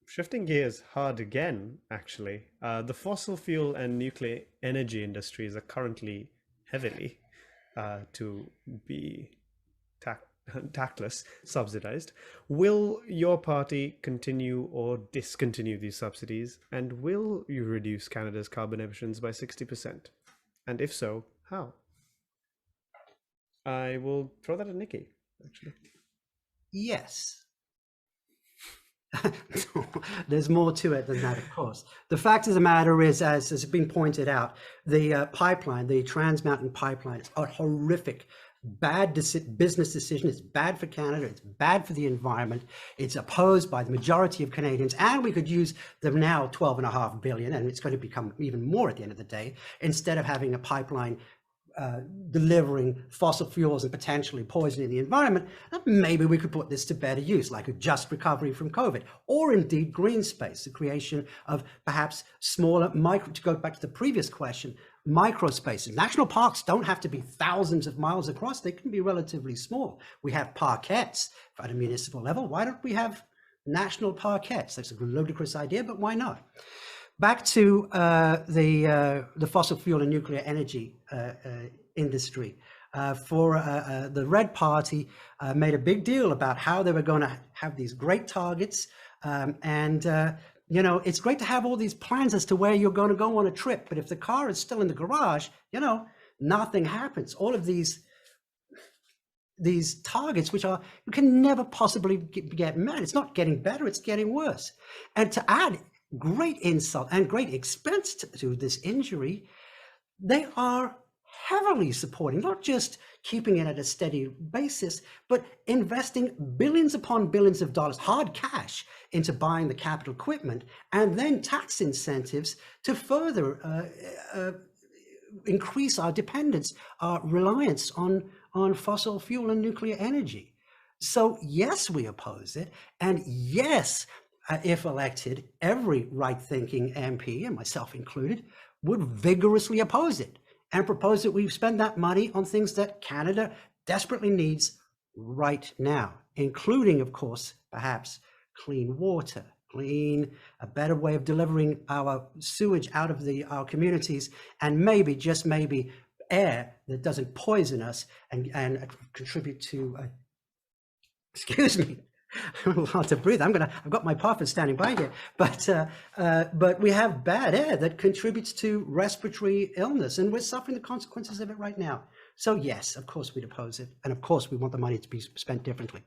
Shifting gears hard again, actually. The fossil fuel and nuclear energy industries are currently heavily to be tax tactless, subsidized. Will your party continue or discontinue these subsidies? And will you reduce Canada's carbon emissions by 60%? And if so, how? I will throw that at Nikki, actually. Yes. There's more to it than that, of course. The fact of the matter is, as has been pointed out, the pipeline, the Trans Mountain Pipeline, is a horrific, bad business decision. It's bad for Canada. It's bad for the environment. It's opposed by the majority of Canadians, and we could use the now 12.5 billion, and it's going to become even more at the end of the day, instead of having a pipeline delivering fossil fuels and potentially poisoning the environment. Maybe we could put this to better use, like a just recovery from COVID, or indeed green space, the creation of perhaps smaller micro, to go back to the previous question, micro spaces. National parks don't have to be thousands of miles across. They can be relatively small. We have parkettes at a municipal level. Why don't we have national parkettes? That's a ludicrous idea, but why not? Back to the fossil fuel and nuclear energy industry. The Red Party made a big deal about how they were going to have these great targets. You know, it's great to have all these plans as to where you're going to go on a trip. But if the car is still in the garage, you know, nothing happens. All of these targets, which are, you can never possibly get met. It's not getting better, it's getting worse. And to add great insult and great expense to this injury, they are heavily supporting, not just keeping it at a steady basis, but investing billions upon billions of dollars, hard cash, into buying the capital equipment, and then tax incentives to further increase our dependence, our reliance on fossil fuel and nuclear energy. So yes, we oppose it, and yes, if elected, every right-thinking MP, and myself included, would vigorously oppose it and propose that we spend that money on things that Canada desperately needs right now, including, of course, perhaps clean water, a better way of delivering our sewage out of our communities, and maybe, just maybe, air that doesn't poison us and contribute to, excuse me, hard to breathe. I've got my puffers standing by here, but we have bad air that contributes to respiratory illness, and we're suffering the consequences of it right now. So yes, of course we'd oppose it, and of course we want the money to be spent differently.